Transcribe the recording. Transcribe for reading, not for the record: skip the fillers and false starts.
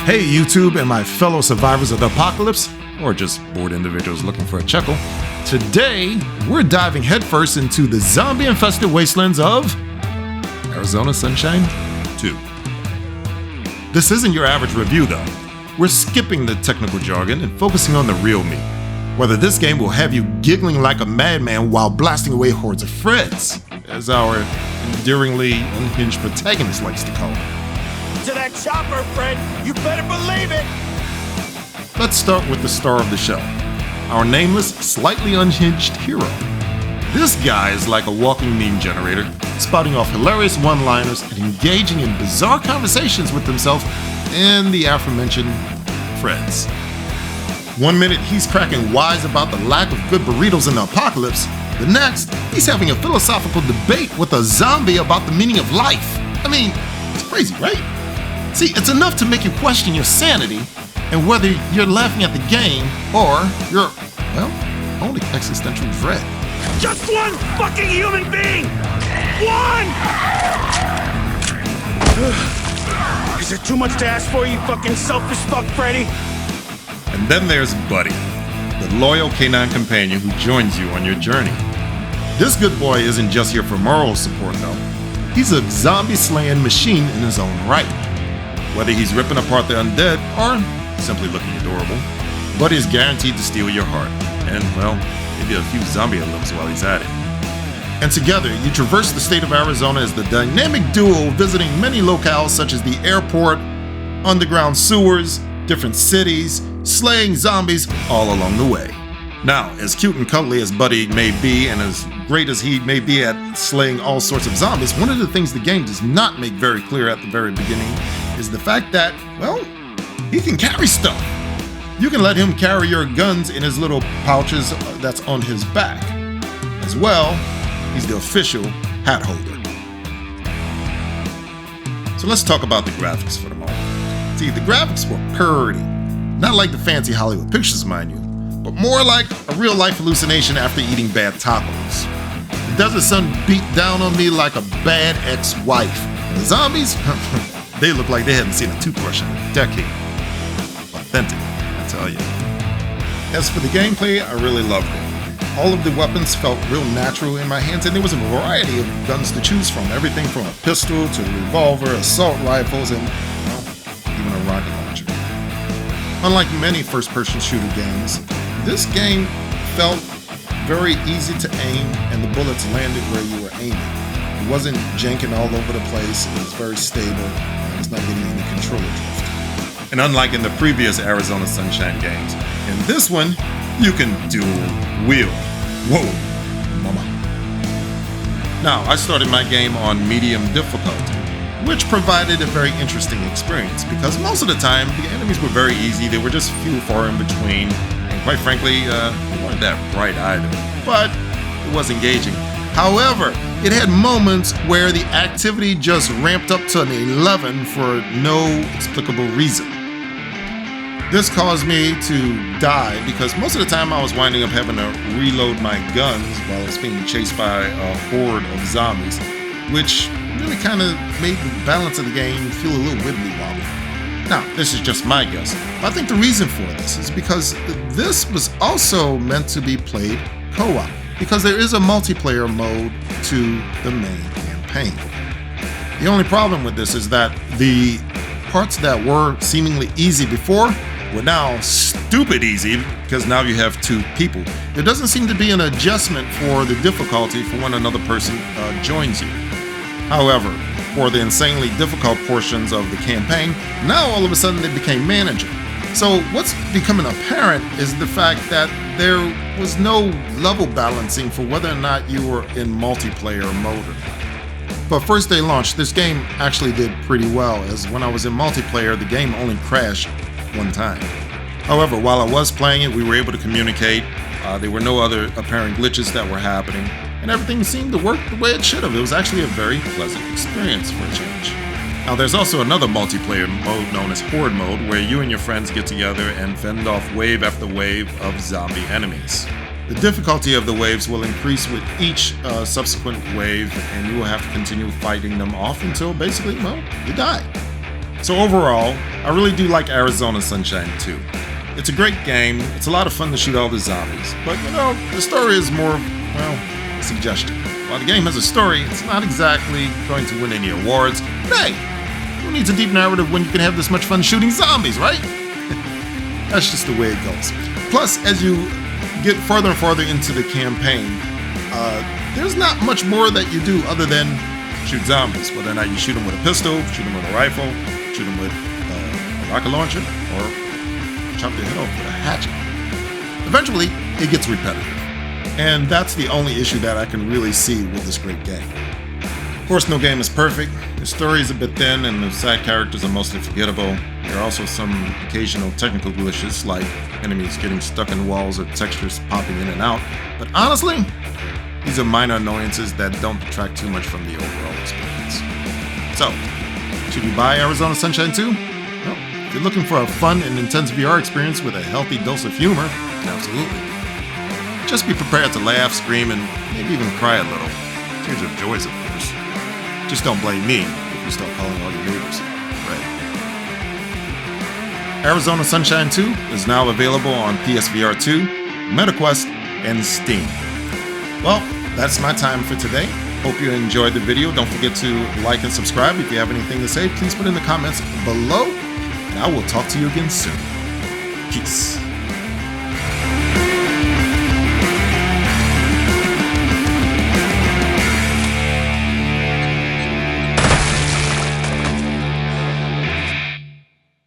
Hey YouTube and my fellow survivors of the apocalypse, or just bored individuals looking for a chuckle. Today, we're diving headfirst into the zombie-infested wastelands of Arizona Sunshine 2. This isn't your average review though. We're skipping the technical jargon and focusing on the real me. Whether this game will have you giggling like a madman while blasting away hordes of Freds, as our endearingly unhinged protagonist likes to call it. To that chopper, Fred! You better believe it! Let's start with the star of the show, our nameless, slightly unhinged hero. This guy is like a walking meme generator, spouting off hilarious one-liners and engaging in bizarre conversations with himself and the aforementioned Freds. One minute he's cracking wise about the lack of good burritos in the apocalypse, the next he's having a philosophical debate with a zombie about the meaning of life. I mean, it's crazy, right? See, it's enough to make you question your sanity and whether you're laughing at the game or your, well, only existential dread. Just one fucking human being! One! Is it too much to ask for, you fucking selfish fuck, Freddy? And then there's Buddy, the loyal canine companion who joins you on your journey. This good boy isn't just here for moral support though. He's a zombie-slaying machine in his own right. Whether he's ripping apart the undead or simply looking adorable, Buddy is guaranteed to steal your heart, and well, maybe a few zombie limbs while he's at it. And together, you traverse the state of Arizona as the dynamic duo visiting many locales such as the airport, underground sewers, different cities, slaying zombies all along the way. Now, as cute and cuddly as Buddy may be, and as great as he may be at slaying all sorts of zombies, one of the things the game does not make very clear at the very beginning is the fact that, well, he can carry stuff. You can let him carry your guns in his little pouches that's on his back. As well, he's the official hat holder. So let's talk about the graphics for the moment. See, the graphics were pretty. Not like the fancy Hollywood pictures, mind you, but more like a real-life hallucination after eating bad tacos. The desert sun beat down on me like a bad ex-wife. The zombies, they look like they hadn't seen a toothbrush in a decade. Authentic, I tell you. As for the gameplay, I really loved it. All of the weapons felt real natural in my hands, and there was a variety of guns to choose from. Everything from a pistol to a revolver, assault rifles, and, well, even a rocket launcher. Unlike many first-person shooter games, this game felt very easy to aim, and the bullets landed where you were aiming. It wasn't janking all over the place, it was very stable, and I was not getting any controller drift. And unlike in the previous Arizona Sunshine games, in this one, you can dual wield. Whoa, mama. Now, I started my game on medium difficulty, which provided a very interesting experience because most of the time, the enemies were very easy, they were just few far in between, and quite frankly, they weren't that bright either, but it was engaging. However, it had moments where the activity just ramped up to an 11 for no explicable reason. This caused me to die because most of the time I was winding up having to reload my guns while I was being chased by a horde of zombies, which really kind of made the balance of the game feel a little wibbly-wobbly. Now, this is just my guess, but I think the reason for this is because this was also meant to be played co-op, because there is a multiplayer mode to the main campaign. The only problem with this is that the parts that were seemingly easy before were now stupid easy because now you have two people. There doesn't seem to be an adjustment for the difficulty for when another person joins you. However, for the insanely difficult portions of the campaign, now all of a sudden they became manageable. So what's becoming apparent is the fact that there was no level balancing for whether or not you were in multiplayer mode. But first day launch, this game actually did pretty well, as when I was in multiplayer, the game only crashed one time. However, while I was playing it, we were able to communicate. There were no other apparent glitches that were happening, and everything seemed to work the way it should have. It was actually a very pleasant experience for a change. Now, there's also another multiplayer mode known as Hoard mode, where you and your friends get together and fend off wave after wave of zombie enemies. The difficulty of the waves will increase with each subsequent wave, and you will have to continue fighting them off until basically, well, you die. So overall, I really do like Arizona Sunshine 2. It's a great game, it's a lot of fun to shoot all the zombies, but you know, the story is more, well, a suggestion. While the game has a story, it's not exactly going to win any awards. Hey, who needs a deep narrative when you can have this much fun shooting zombies, right? That's just the way it goes. Plus, as you get farther and farther into the campaign, there's not much more that you do other than shoot zombies. Whether or not you shoot them with a pistol, shoot them with a rifle, shoot them with a rocket launcher, or chop their head off with a hatchet. Eventually, it gets repetitive. And that's the only issue that I can really see with this great game. Of course, no game is perfect. The story is a bit thin and the side characters are mostly forgettable. There are also some occasional technical glitches, like enemies getting stuck in walls or textures popping in and out. But honestly, these are minor annoyances that don't detract too much from the overall experience. So, should you buy Arizona Sunshine 2? Well, if you're looking for a fun and intense VR experience with a healthy dose of humor, absolutely. Just be prepared to laugh, scream, and maybe even cry a little. Tears of joys, of course. Just don't blame me if you start calling all your neighbors Freddy. Arizona Sunshine 2 is now available on PSVR 2, MetaQuest, and Steam. Well, that's my time for today. Hope you enjoyed the video. Don't forget to like and subscribe. If you have anything to say, please put in the comments below, and I will talk to you again soon. Peace.